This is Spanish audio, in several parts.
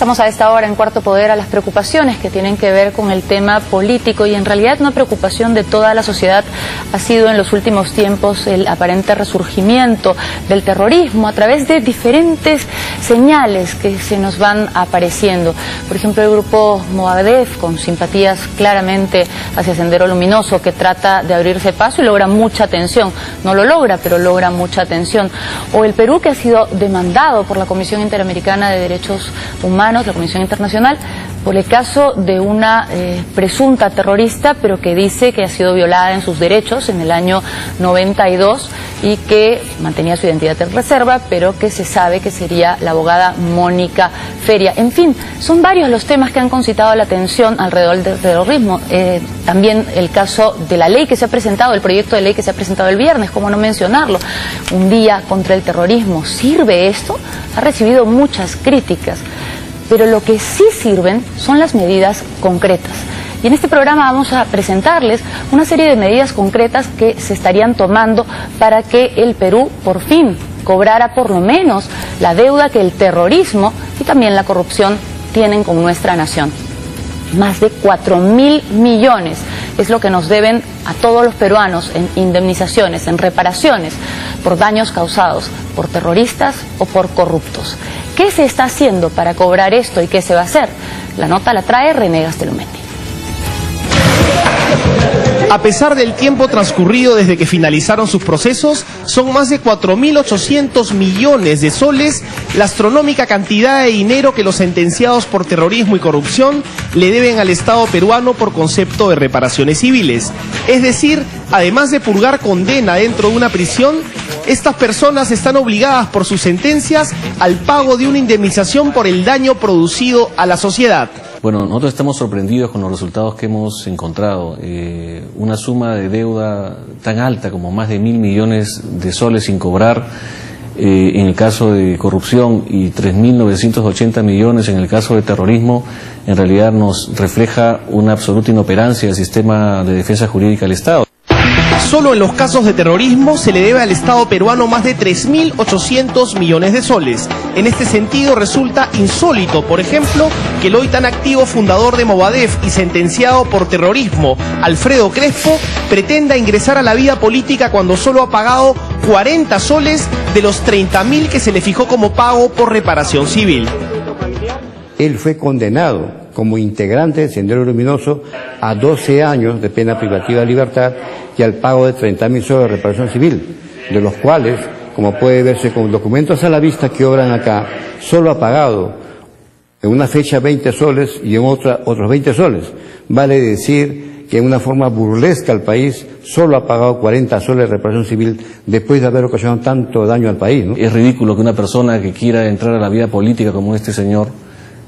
Pasamos a esta hora en Cuarto Poder a las preocupaciones que tienen que ver con el tema político, y en realidad una preocupación de toda la sociedad ha sido en los últimos tiempos el aparente resurgimiento del terrorismo a través de diferentes señales que se nos van apareciendo. Por ejemplo, el grupo Movadef, con simpatías claramente hacia Sendero Luminoso, que trata de abrirse paso y logra mucha atención. No lo logra, pero logra mucha atención. O el Perú, que ha sido demandado por la Comisión Interamericana de Derechos Humanos, la Comisión Internacional, por el caso de una presunta terrorista, pero que dice que ha sido violada en sus derechos en el año 92 y que mantenía su identidad en reserva, pero que se sabe que sería la abogada Mónica Feria. En fin, son varios los temas que han concitado la atención alrededor del terrorismo. También el caso de la ley que se ha presentado, el proyecto de ley que se ha presentado el viernes, cómo no mencionarlo, un día contra el terrorismo. ¿Sirve esto? Ha recibido muchas críticas, pero lo que sí sirven son las medidas concretas. Y en este programa vamos a presentarles una serie de medidas concretas que se estarían tomando para que el Perú por fin cobrara por lo menos la deuda que el terrorismo y también la corrupción tienen con nuestra nación. Más de 4.000 millones es lo que nos deben a todos los peruanos en indemnizaciones, en reparaciones por daños causados por terroristas o por corruptos. ¿Qué se está haciendo para cobrar esto y qué se va a hacer? La nota la trae René Gastelumendi. A pesar del tiempo transcurrido desde que finalizaron sus procesos, son más de 4.800 millones de soles la astronómica cantidad de dinero que los sentenciados por terrorismo y corrupción le deben al Estado peruano por concepto de reparaciones civiles. Es decir, además de purgar condena dentro de una prisión, estas personas están obligadas por sus sentencias al pago de una indemnización por el daño producido a la sociedad. Bueno, nosotros estamos sorprendidos con los resultados que hemos encontrado. Una suma de deuda tan alta como más de 1.000 millones de soles sin cobrar en el caso de corrupción y 3.980 millones en el caso de terrorismo, en realidad nos refleja una absoluta inoperancia del sistema de defensa jurídica del Estado. Solo en los casos de terrorismo se le debe al Estado peruano más de 3.800 millones de soles. En este sentido resulta insólito, por ejemplo, que el hoy tan activo fundador de Movadef y sentenciado por terrorismo, Alfredo Crespo, pretenda ingresar a la vida política cuando solo ha pagado 40 soles de los 30.000 que se le fijó como pago por reparación civil. Él fue condenado como integrante de Sendero Luminoso a 12 años de pena privativa de libertad y al pago de 30.000 soles de reparación civil, de los cuales, como puede verse con documentos a la vista que obran acá, solo ha pagado en una fecha 20 soles y en otra otros 20 soles. Vale decir que en una forma burlesca al país solo ha pagado 40 soles de reparación civil después de haber ocasionado tanto daño al país, ¿no? Es ridículo que una persona que quiera entrar a la vida política como este señor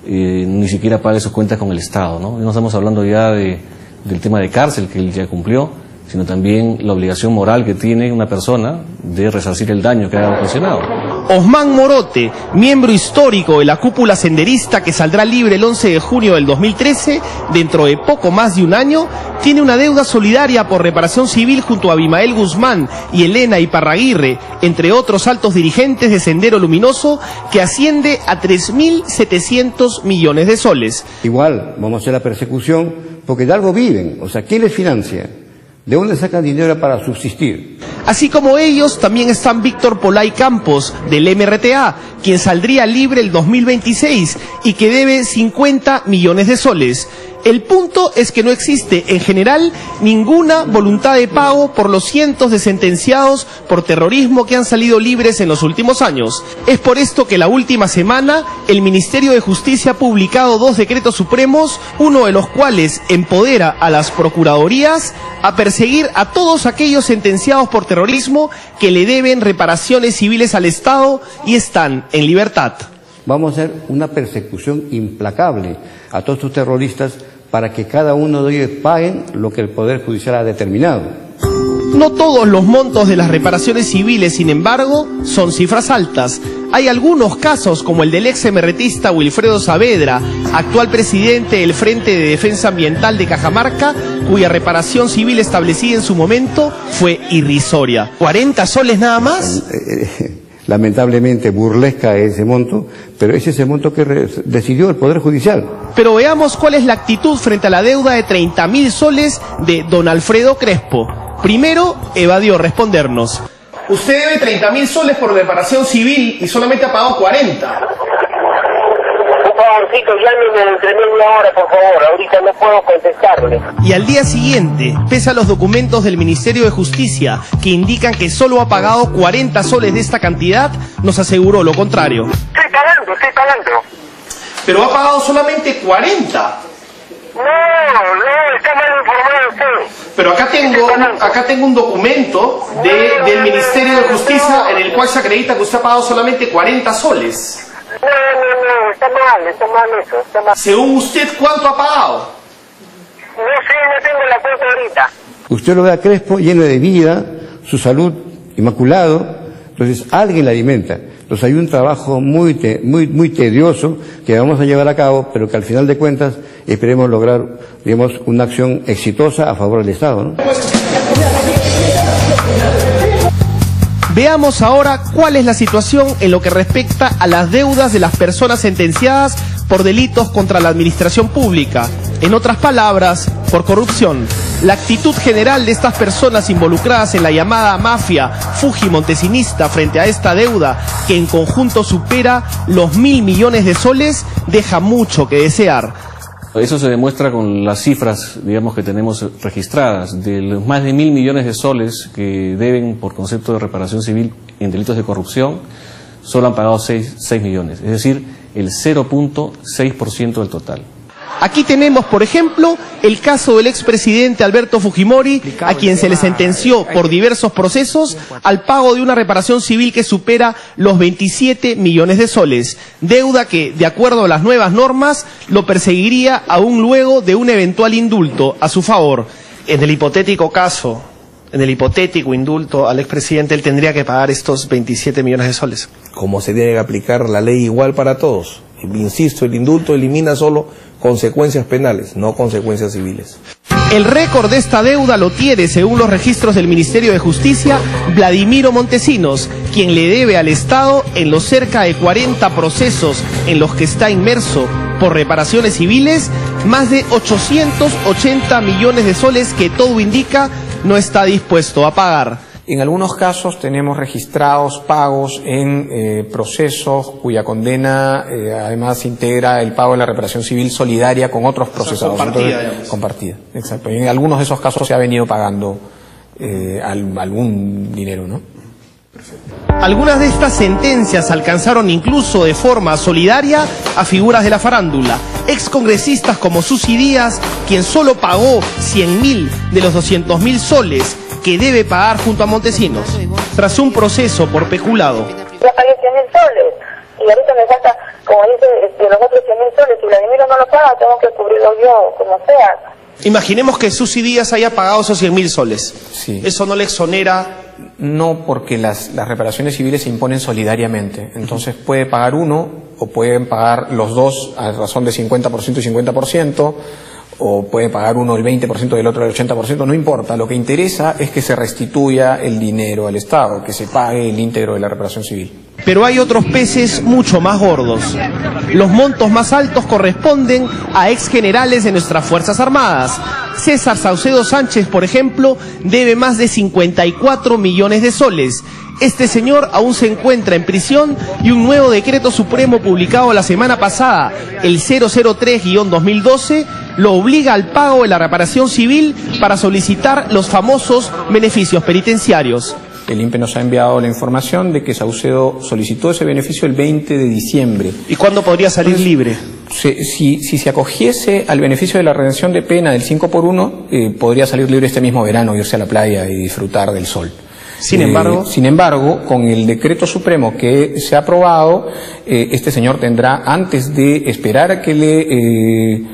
ni siquiera pague sus cuentas con el Estado, ¿no? No estamos hablando ya del tema de cárcel que él ya cumplió, sino también la obligación moral que tiene una persona de resarcir el daño que ha ocasionado. Osman Morote, miembro histórico de la cúpula senderista que saldrá libre el 11 de junio del 2013, dentro de poco más de un año, tiene una deuda solidaria por reparación civil junto a Abimael Guzmán y Elena Iparraguirre, entre otros altos dirigentes de Sendero Luminoso, que asciende a 3.700 millones de soles. Igual vamos a hacer la persecución porque de algo viven, o sea, ¿quién les financia? ¿De dónde sacan dinero para subsistir? Así como ellos, también están Víctor Polay Campos, del MRTA, quien saldría libre el 2026 y que debe 50 millones de soles. El punto es que no existe, en general, ninguna voluntad de pago por los cientos de sentenciados por terrorismo que han salido libres en los últimos años. Es por esto que la última semana, el Ministerio de Justicia ha publicado 2 decretos supremos, uno de los cuales empodera a las procuradurías a perseguir a todos aquellos sentenciados por terrorismo que le deben reparaciones civiles al Estado y están en libertad. Vamos a hacer una persecución implacable a todos estos terroristas para que cada uno de ellos paguen lo que el Poder Judicial ha determinado. No todos los montos de las reparaciones civiles, sin embargo, son cifras altas. Hay algunos casos, como el del ex MRTista Wilfredo Saavedra, actual presidente del Frente de Defensa Ambiental de Cajamarca, cuya reparación civil establecida en su momento fue irrisoria. ¿40 soles nada más? lamentablemente burlesca ese monto, pero ese es el monto que decidió el Poder Judicial. Pero veamos cuál es la actitud frente a la deuda de 30.000 soles de don Alfredo Crespo. Primero, evadió respondernos. Usted debe 30.000 soles por reparación civil y solamente ha pagado 40. Por favorcito, llámeme dentro de media hora, por favor, ahorita no puedo contestarle. Y al día siguiente, pese a los documentos del Ministerio de Justicia que indican que solo ha pagado 40 soles de esta cantidad, nos aseguró lo contrario. Estoy pagando. Pero ha pagado solamente 40. No, está mal informado usted. Pero acá tengo un documento del Ministerio de Justicia en el cual se acredita que usted ha pagado solamente 40 soles. No, está mal eso. Según usted, ¿cuánto ha pagado? No sé, no tengo la cuenta ahorita. Usted lo ve a Crespo lleno de vida, su salud inmaculado, entonces alguien la alimenta. Entonces hay un trabajo muy tedioso que vamos a llevar a cabo, pero que al final de cuentas esperemos lograr, digamos, una acción exitosa a favor del Estado, ¿no? Veamos ahora cuál es la situación en lo que respecta a las deudas de las personas sentenciadas por delitos contra la administración pública. En otras palabras, por corrupción. La actitud general de estas personas involucradas en la llamada mafia fujimontesinista frente a esta deuda, que en conjunto supera los 1.000 millones de soles, deja mucho que desear. Eso se demuestra con las cifras, digamos, que tenemos registradas. De los más de 1.000 millones de soles que deben por concepto de reparación civil en delitos de corrupción, solo han pagado 6 millones, es decir, el 0.6% del total. Aquí tenemos, por ejemplo, el caso del expresidente Alberto Fujimori, a quien se le sentenció por diversos procesos al pago de una reparación civil que supera los 27 millones de soles, deuda que, de acuerdo a las nuevas normas, lo perseguiría aún luego de un eventual indulto a su favor. En el hipotético caso, en el hipotético indulto al expresidente, él tendría que pagar estos 27 millones de soles. Como se debe aplicar la ley igual para todos. Insisto, el indulto elimina solo consecuencias penales, no consecuencias civiles. El récord de esta deuda lo tiene, según los registros del Ministerio de Justicia, Vladimiro Montesinos, quien le debe al Estado en los cerca de 40 procesos en los que está inmerso por reparaciones civiles, más de 880 millones de soles que todo indica no está dispuesto a pagar. En algunos casos tenemos registrados pagos en procesos cuya condena además integra el pago de la reparación civil solidaria con otros procesados. Compartida, exacto. Y en algunos de esos casos se ha venido pagando algún dinero, ¿no? Algunas de estas sentencias alcanzaron incluso de forma solidaria a figuras de la farándula. Excongresistas como Susy Díaz, quien solo pagó 100.000 de los 200.000 soles que debe pagar junto a Montesinos, tras un proceso por peculado. Ya pagué 100.000 soles y ahorita me falta, como dice, de los otros 100.000 soles. Si Vladimiro no lo paga, tengo que cubrirlo yo, como sea. Imaginemos que Susy Díaz haya pagado esos 100.000 soles. Sí. ¿Eso no le exonera? No, porque las reparaciones civiles se imponen solidariamente. Entonces puede pagar uno o pueden pagar los dos a razón de 50% y 50%. O puede pagar uno el 20% y el otro el 80%, no importa. Lo que interesa es que se restituya el dinero al Estado, que se pague el íntegro de la reparación civil. Pero hay otros peces mucho más gordos. Los montos más altos corresponden a ex generales de nuestras Fuerzas Armadas. César Saucedo Sánchez, por ejemplo, debe más de 54 millones de soles. Este señor aún se encuentra en prisión y un nuevo decreto supremo publicado la semana pasada, el 003-2012, lo obliga al pago de la reparación civil para solicitar los famosos beneficios penitenciarios. El INPE nos ha enviado la información de que Saucedo solicitó ese beneficio el 20 de diciembre. ¿Y cuándo podría salir libre? Si se acogiese al beneficio de la redención de pena del 5x1, podría salir libre este mismo verano, irse a la playa y disfrutar del sol. Sin embargo, con el decreto supremo que se ha aprobado, este señor tendrá, antes de esperar a que le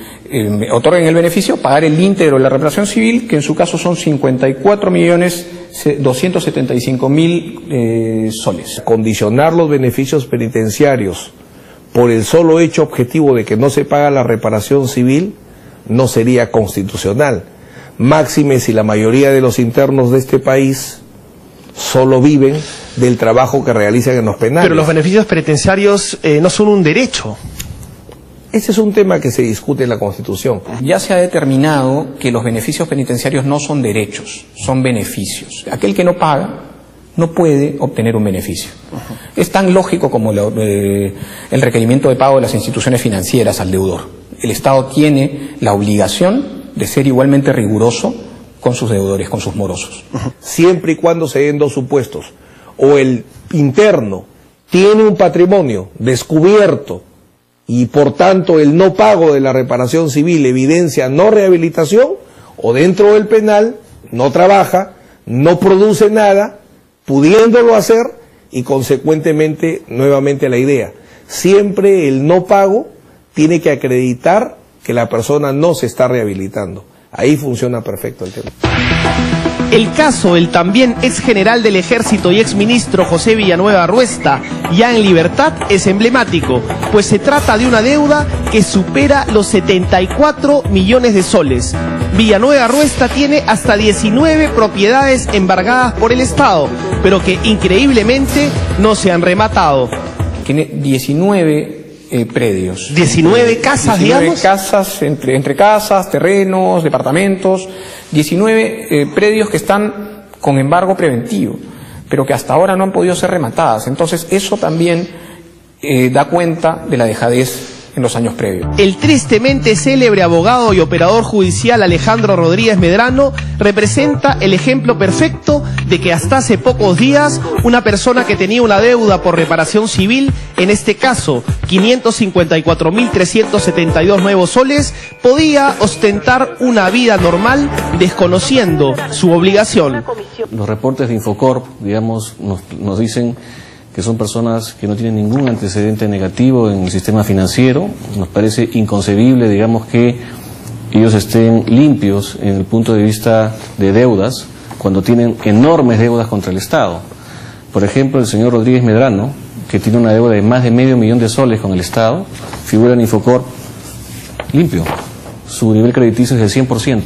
otorguen el beneficio, pagar el íntegro de la reparación civil, que en su caso son 54.275.000 soles. Condicionar los beneficios penitenciarios por el solo hecho objetivo de que no se paga la reparación civil no sería constitucional. Máxime si la mayoría de los internos de este país solo viven del trabajo que realizan en los penales. Pero los beneficios penitenciarios no son un derecho. Ese es un tema que se discute en la Constitución. Ya se ha determinado que los beneficios penitenciarios no son derechos, son beneficios. Aquel que no paga no puede obtener un beneficio. Es tan lógico como el requerimiento de pago de las instituciones financieras al deudor. El Estado tiene la obligación de ser igualmente riguroso con sus deudores, con sus morosos. Siempre y cuando se den dos supuestos. O el interno tiene un patrimonio descubierto y por tanto el no pago de la reparación civil evidencia no rehabilitación, o dentro del penal no trabaja, no produce nada, pudiéndolo hacer, y consecuentemente nuevamente la idea. Siempre el no pago tiene que acreditar que la persona no se está rehabilitando. Ahí funciona perfecto el tema. El caso del también ex general del Ejército y ex ministro José Villanueva Ruesta, ya en libertad, es emblemático, pues se trata de una deuda que supera los 74 millones de soles. Villanueva Ruesta tiene hasta 19 propiedades embargadas por el Estado, pero que increíblemente no se han rematado. Tiene 19 predios. 19 casas, 19 digamos. casas, entre casas, terrenos, departamentos, 19 predios que están con embargo preventivo, pero que hasta ahora no han podido ser rematadas. Entonces eso también da cuenta de la dejadez en los años previos. El tristemente célebre abogado y operador judicial Alejandro Rodríguez Medrano representa el ejemplo perfecto de que hasta hace pocos días una persona que tenía una deuda por reparación civil, en este caso 554.372 nuevos soles, podía ostentar una vida normal desconociendo su obligación. Los reportes de Infocorp, digamos, nos dicen que son personas que no tienen ningún antecedente negativo en el sistema financiero. Nos parece inconcebible, digamos, que ellos estén limpios en el punto de vista de deudas, cuando tienen enormes deudas contra el Estado. Por ejemplo, el señor Rodríguez Medrano, que tiene una deuda de más de $500,000 de soles con el Estado, figura en Infocorp limpio. Su nivel crediticio es del 100%.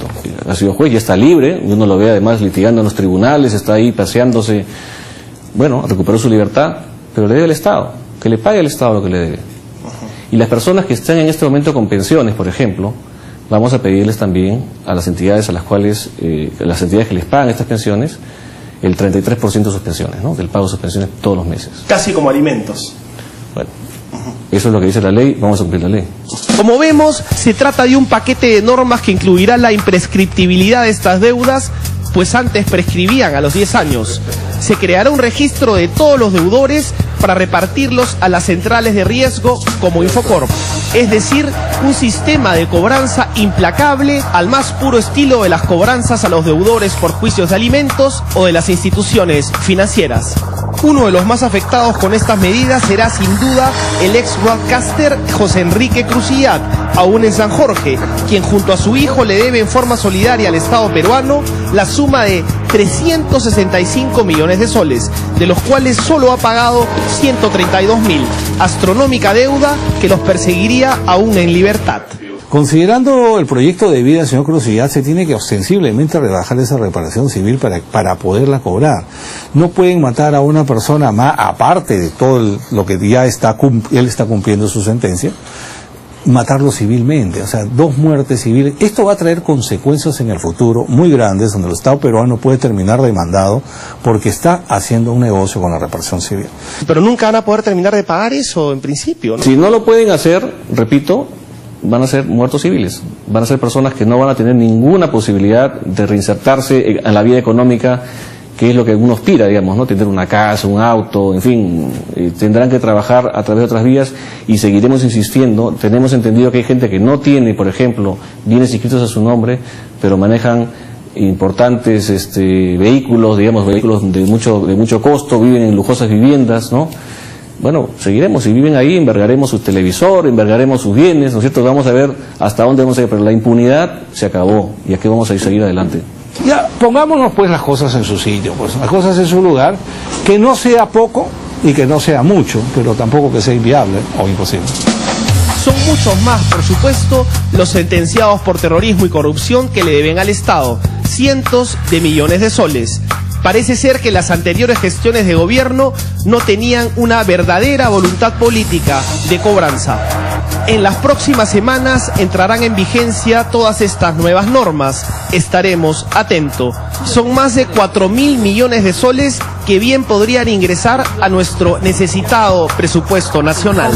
Ha sido juez, ya está libre, uno lo ve además litigando en los tribunales, está ahí paseándose. Bueno, recuperó su libertad, pero le debe al Estado, que le pague al Estado lo que le debe. Y las personas que están en este momento con pensiones, por ejemplo, vamos a pedirles también a las entidades a las cuales, las entidades que les pagan estas pensiones, el 33% de sus pensiones, ¿no? Del pago de sus pensiones todos los meses. Casi como alimentos. Bueno, eso es lo que dice la ley, vamos a cumplir la ley. Como vemos, se trata de un paquete de normas que incluirá la imprescriptibilidad de estas deudas, pues antes prescribían a los 10 años. Se creará un registro de todos los deudores para repartirlos a las centrales de riesgo como Infocorp. Es decir, un sistema de cobranza implacable al más puro estilo de las cobranzas a los deudores por juicios de alimentos o de las instituciones financieras. Uno de los más afectados con estas medidas será sin duda el ex broadcaster José Enrique Crucillat, aún en San Jorge, quien junto a su hijo le debe en forma solidaria al Estado peruano la suma de 365 millones de soles, de los cuales solo ha pagado 132.000, astronómica deuda que los perseguiría aún en libertad. Considerando el proyecto de vida del señor Crucillat, se tiene que ostensiblemente rebajar esa reparación civil para poderla cobrar. No pueden matar a una persona más, aparte de todo lo que ya él está cumpliendo su sentencia, matarlo civilmente, o sea, 2 muertes civiles. Esto va a traer consecuencias en el futuro muy grandes, donde el Estado peruano puede terminar demandado porque está haciendo un negocio con la reparación civil. Pero nunca van a poder terminar de pagar eso en principio, ¿no? Si no lo pueden hacer, repito, van a ser muertos civiles, van a ser personas que no van a tener ninguna posibilidad de reinsertarse en la vida económica, que es lo que uno aspira, digamos, ¿no? Tener una casa, un auto, en fin, tendrán que trabajar a través de otras vías y seguiremos insistiendo. Tenemos entendido que hay gente que no tiene, por ejemplo, bienes inscritos a su nombre, pero manejan importantes vehículos, digamos, vehículos de mucho costo, viven en lujosas viviendas, ¿no? Bueno, seguiremos, si viven ahí, envergaremos su televisor, envergaremos sus bienes, ¿no es cierto? Vamos a ver hasta dónde vamos a ir, pero la impunidad se acabó y aquí vamos a seguir adelante. Ya, pongámonos pues las cosas en su sitio, pues las cosas en su lugar, que no sea poco y que no sea mucho, pero tampoco que sea inviable o imposible. Son muchos más, por supuesto, los sentenciados por terrorismo y corrupción que le deben al Estado, cientos de millones de soles. Parece ser que las anteriores gestiones de gobierno no tenían una verdadera voluntad política de cobranza. En las próximas semanas entrarán en vigencia todas estas nuevas normas. Estaremos atentos. Son más de 4.000 millones de soles que bien podrían ingresar a nuestro necesitado presupuesto nacional.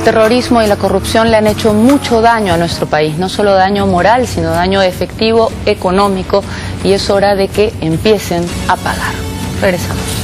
El terrorismo y la corrupción le han hecho mucho daño a nuestro país, no solo daño moral, sino daño efectivo, económico, y es hora de que empiecen a pagar. Regresamos.